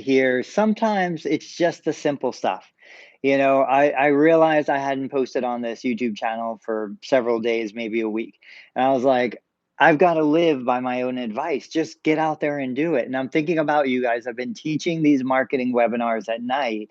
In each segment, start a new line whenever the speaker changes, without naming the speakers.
here. Sometimes it's just the simple stuff. I realized I hadn't posted on this YouTube channel for several days, maybe a week. And I was like, I've got to live by my own advice. Just get out there and do it. And I'm thinking about you guys. I've been teaching these marketing webinars at night,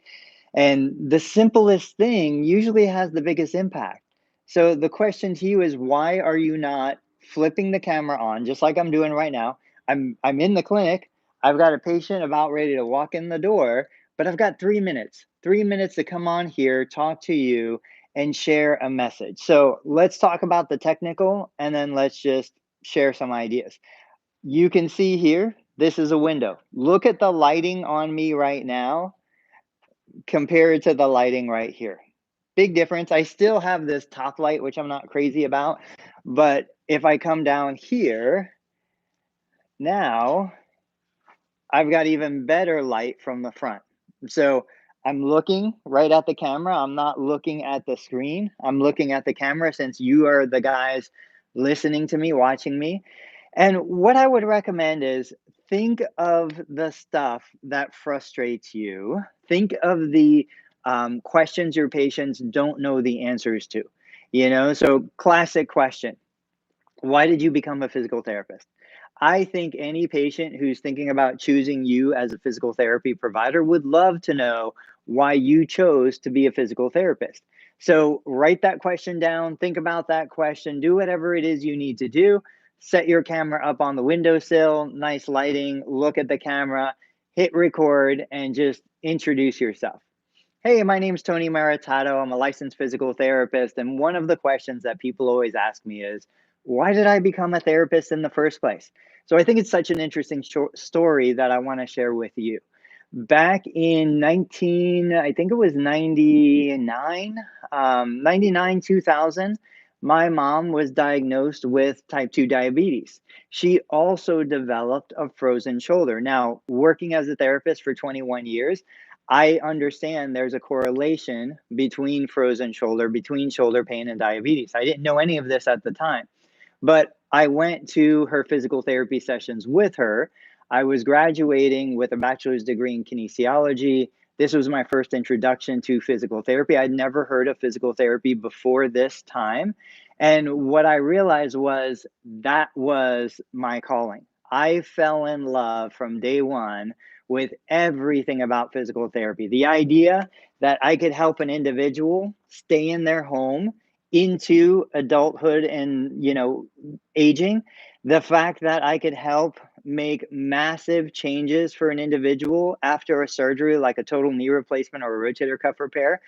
and the simplest thing usually has the biggest impact. So the question to you is, why are you not flipping the camera on just like I'm doing right now? I'm in the clinic. I've got a patient about ready to walk in the door, but I've got 3 minutes. 3 minutes to come on here, talk to you, and share a message. So let's talk about the technical, and then let's just share some ideas. You can see here, this is a window. Look at the lighting on me right now compared to the lighting right here. Big difference. I still have this top light, which I'm not crazy about, but if I come down here, now I've got even better light from the front. So I'm looking right at the camera. I'm not looking at the screen. I'm looking at the camera, since you are the guys listening to me, watching me. And what I would recommend is, think of the stuff that frustrates you. Think of the questions your patients don't know the answers to. So classic question: why did you become a physical therapist? I think any patient who's thinking about choosing you as a physical therapy provider would love to know why you chose to be a physical therapist. So write that question down, think about that question, do whatever it is you need to do. Set your camera up on the windowsill, nice lighting, look at the camera, hit record, and just introduce yourself. Hey, my name's Tony Maritato. I'm a licensed physical therapist. And one of the questions that people always ask me is, why did I become a therapist in the first place? So I think it's such an interesting story that I want to share with you. Back in I think it was 99, 99, 2000, my mom was diagnosed with type 2 diabetes. She also developed a frozen shoulder. Now, working as a therapist for 21 years, I understand there's a correlation between frozen shoulder, between shoulder pain and diabetes. I didn't know any of this at the time. But I went to her physical therapy sessions with her. I was graduating with a bachelor's degree in kinesiology. This was my first introduction to physical therapy. I'd never heard of physical therapy before this time. And what I realized was that was my calling. I fell in love from day one with everything about physical therapy. The idea that I could help an individual stay in their home into adulthood and aging, the fact that I could help make massive changes for an individual after a surgery like a total knee replacement or a rotator cuff repair.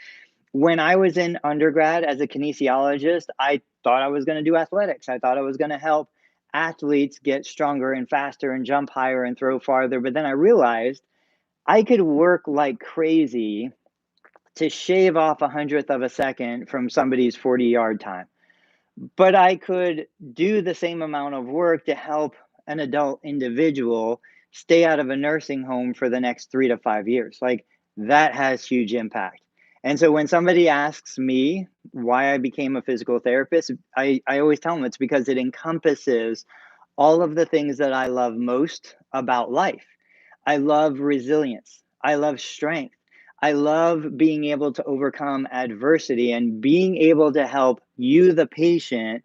When I was in undergrad as a kinesiologist, I thought I was going to do athletics. I thought I was going to help athletes get stronger and faster and jump higher and throw farther. But then I realized I could work like crazy to shave off 100th of a second from somebody's 40-yard time. But I could do the same amount of work to help an adult individual stay out of a nursing home for the next 3 to 5 years. Like, that has huge impact. And so when somebody asks me why I became a physical therapist, I always tell them it's because it encompasses all of the things that I love most about life. I love resilience. I love strength. I love being able to overcome adversity and being able to help you, the patient,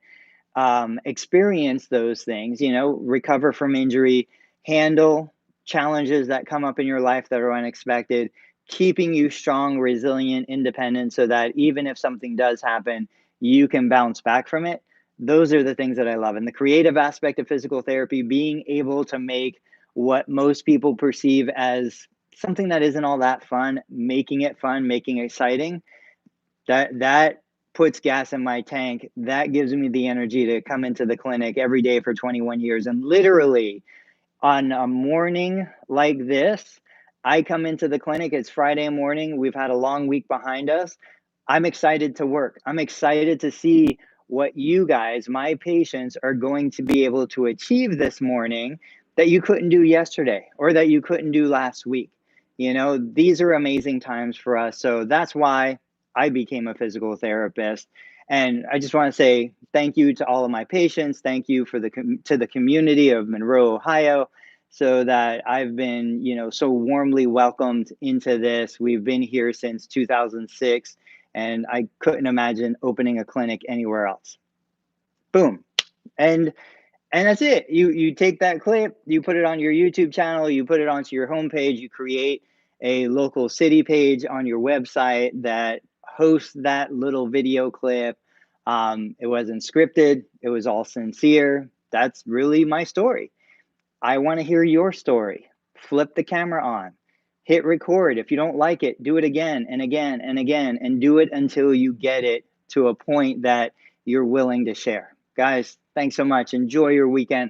experience those things, recover from injury, handle challenges that come up in your life that are unexpected, keeping you strong, resilient, independent, so that even if something does happen, you can bounce back from it. Those are the things that I love. And the creative aspect of physical therapy, being able to make what most people perceive as something that isn't all that fun, making it fun, making it exciting, that puts gas in my tank. That gives me the energy to come into the clinic every day for 21 years. And literally, on a morning like this, I come into the clinic. It's Friday morning. We've had a long week behind us. I'm excited to work. I'm excited to see what you guys, my patients, are going to be able to achieve this morning that you couldn't do yesterday or that you couldn't do last week. These are amazing times for us. So that's why I became a physical therapist. And I just want to say thank you to all of my patients. Thank you to the community of Monroe, Ohio. so that I've been, so warmly welcomed into this. We've been here since 2006, and I couldn't imagine opening a clinic anywhere else. Boom. And that's it. You take that clip, you put it on your YouTube channel, you put it onto your homepage, you create a local city page on your website that hosts that little video clip. It wasn't scripted, it was all sincere. That's really my story. I want to hear your story. Flip the camera on, hit record. If you don't like it, do it again and again and again, and do it until you get it to a point that you're willing to share. Guys, thanks so much. Enjoy your weekend.